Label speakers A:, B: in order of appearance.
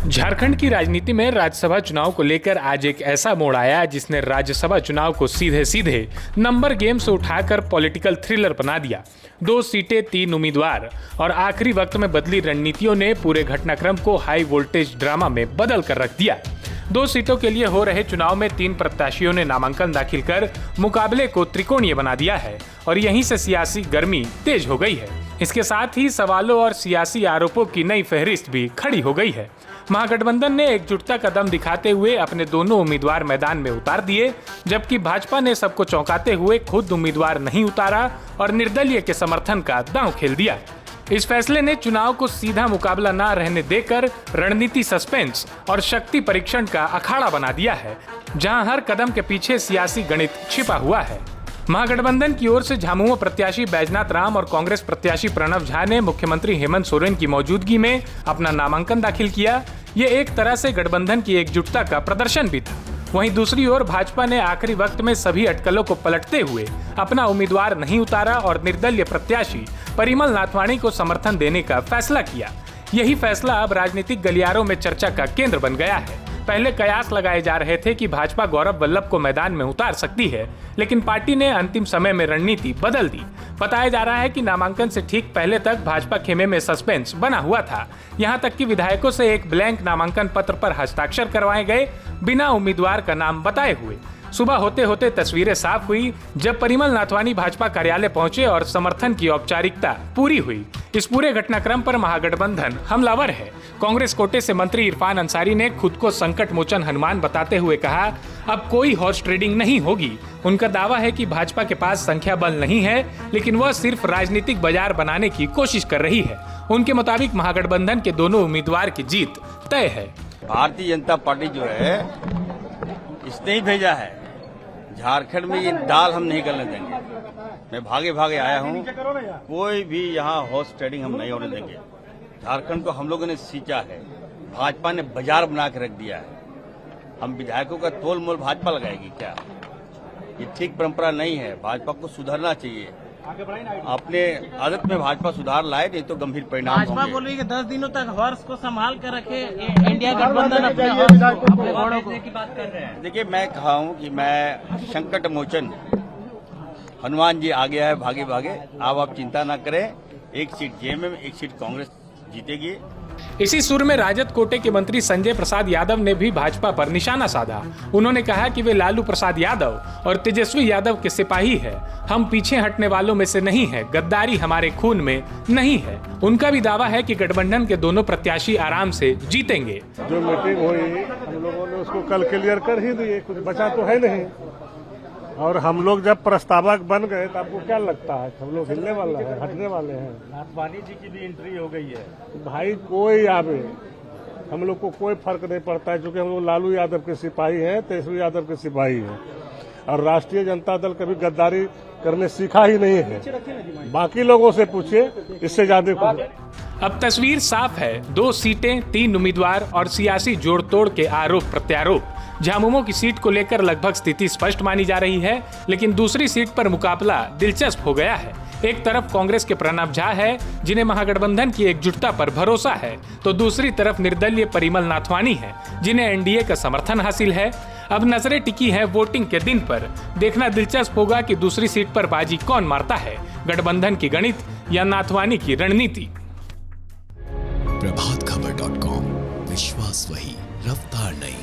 A: झारखंड की राजनीति में राज्यसभा चुनाव को लेकर आज एक ऐसा मोड़ आया जिसने राज्यसभा चुनाव को सीधे सीधे नंबर गेम से उठाकर पॉलिटिकल थ्रिलर बना दिया। 2 सीटें, 3 उम्मीदवार और आखिरी वक्त में बदली रणनीतियों ने पूरे घटनाक्रम को हाई वोल्टेज ड्रामा में बदल कर रख दिया। 2 सीटों के लिए हो रहे चुनाव में 3 प्रत्याशियों ने नामांकन दाखिल कर मुकाबले को त्रिकोणीय बना दिया है और यहीं से सियासी गर्मी तेज हो गई है। इसके साथ ही सवालों और सियासी आरोपों की नई फहरिस्त भी खड़ी हो गई है। महागठबंधन ने एकजुटता का दम दिखाते हुए अपने दोनों उम्मीदवार मैदान में उतार दिए, जबकि भाजपा ने सबको चौंकाते हुए खुद उम्मीदवार नहीं उतारा और निर्दलीय के समर्थन का दांव खेल दिया। इस फैसले ने चुनाव को सीधा मुकाबला न रहने देकर रणनीति सस्पेंस और शक्ति परीक्षण का अखाड़ा बना दिया है, जहां हर कदम के पीछे सियासी गणित छिपा हुआ है। महागठबंधन की ओर से झामुमो प्रत्याशी बैजनाथ राम और कांग्रेस प्रत्याशी प्रणव झा ने मुख्यमंत्री हेमंत सोरेन की मौजूदगी में अपना नामांकन दाखिल किया। ये एक तरह से गठबंधन की एकजुटता का प्रदर्शन भी था। वहीं दूसरी ओर भाजपा ने आखिरी वक्त में सभी अटकलों को पलटते हुए अपना उम्मीदवार नहीं उतारा और निर्दलीय प्रत्याशी परिमल नाथवाणी को समर्थन देने का फैसला किया। यही फैसला अब राजनीतिक गलियारों में चर्चा का केंद्र बन गया है। पहले कयास लगाए जा रहे थे कि भाजपा गौरव वल्लभ को मैदान में उतार सकती है, लेकिन पार्टी ने अंतिम समय में रणनीति बदल दी। बताया जा रहा है कि नामांकन से ठीक पहले तक भाजपा खेमे में सस्पेंस बना हुआ था। यहां तक कि विधायकों से एक ब्लैंक नामांकन पत्र पर हस्ताक्षर करवाए गए, बिना उम्मीदवार का नाम बताए हुए। सुबह होते होते तस्वीरें साफ हुई जब परिमल नाथवाणी भाजपा कार्यालय पहुंचे और समर्थन की औपचारिकता पूरी हुई। इस पूरे घटनाक्रम पर महागठबंधन हमलावर है। कांग्रेस कोटे से मंत्री इरफान अंसारी ने खुद को संकट मोचन हनुमान बताते हुए कहा, अब कोई हॉर्स ट्रेडिंग नहीं होगी। उनका दावा है कि भाजपा के पास संख्या बल नहीं है, लेकिन वह सिर्फ राजनीतिक बाजार बनाने की कोशिश कर रही है। उनके मुताबिक महागठबंधन के दोनों उम्मीदवार की जीत तय है।
B: भारतीय जनता पार्टी जो है इसने ही भेजा है। झारखंड में ये दाल हम नहीं गलने देंगे। मैं भागे भागे आया हूँ, कोई भी यहाँ हॉर्स ट्रेडिंग हम नहीं होने देंगे। झारखंड को हम लोगों ने सींचा है, भाजपा ने बाजार बना के रख दिया है। हम विधायकों का तोल मोल भाजपा लगाएगी क्या? ये ठीक परंपरा नहीं है। भाजपा को सुधरना चाहिए। अपने आदत में भाजपा सुधार लाए, नहीं तो गंभीर परिणाम होंगे।
C: भाजपा बोल रही है कि 10 दिनों तक हॉर्स को संभाल कर रखे इंडिया गठबंधन अपने घोड़ों की बात कर रहे हैं।
B: देखिए, मैं कहा हूँ कि मैं संकट मोचन हनुमान जी आ गया है भागे भागे। अब आप चिंता ना करें, एक सीट जेएमएम में, एक सीट कांग्रेस जीतेगी।
A: इसी सुर में राजद कोटे के मंत्री संजय प्रसाद यादव ने भी भाजपा पर निशाना साधा। उन्होंने कहा कि वे लालू प्रसाद यादव और तेजस्वी यादव के सिपाही है। हम पीछे हटने वालों में से नहीं है। गद्दारी हमारे खून में नहीं है। उनका भी दावा है कि गठबंधन के दोनों प्रत्याशी आराम से जीतेंगे।
D: जो मीटिंग हुई हम लोगों ने उसको कल क्लियर कर ही दिए, कुछ बचा तो है नहीं। और हम लोग जब प्रस्तावक बन गए तो आपको क्या लगता है हम लोग हिलने वाला है, हटने वाले हैं?
E: नाथवाणी जी की भी एंट्री हो गई है।
D: भाई कोई आवे, हम लोग को कोई फर्क नहीं पड़ता है, क्योंकि हम लोग लालू यादव के सिपाही हैं, तेजस्वी यादव के सिपाही हैं। और राष्ट्रीय जनता दल कभी गद्दारी करने सीखा ही नहीं है। बाकी लोगों से पूछिए, इससे ज्यादा कुछ।
A: अब तस्वीर साफ है। 2 सीटें, 3 उम्मीदवार और सियासी जोड़ तोड़ के आरोप प्रत्यारोप। झामुमो की सीट को लेकर लगभग स्थिति स्पष्ट मानी जा रही है, लेकिन दूसरी सीट पर मुकाबला दिलचस्प हो गया है। एक तरफ कांग्रेस के प्रणव झा है, जिन्हें महागठबंधन की एकजुटता पर भरोसा है, तो दूसरी तरफ निर्दलीय परिमल नाथवाणी है, जिन्हें एनडीए का समर्थन हासिल है। अब नजरें टिकी है वोटिंग के दिन पर। देखना दिलचस्प होगा कि दूसरी सीट पर बाजी कौन मारता है, गठबंधन की गणित या नाथवाणी की रणनीति।
F: प्रभातखबर.com, विश्वास वही, रफ्तार नहीं।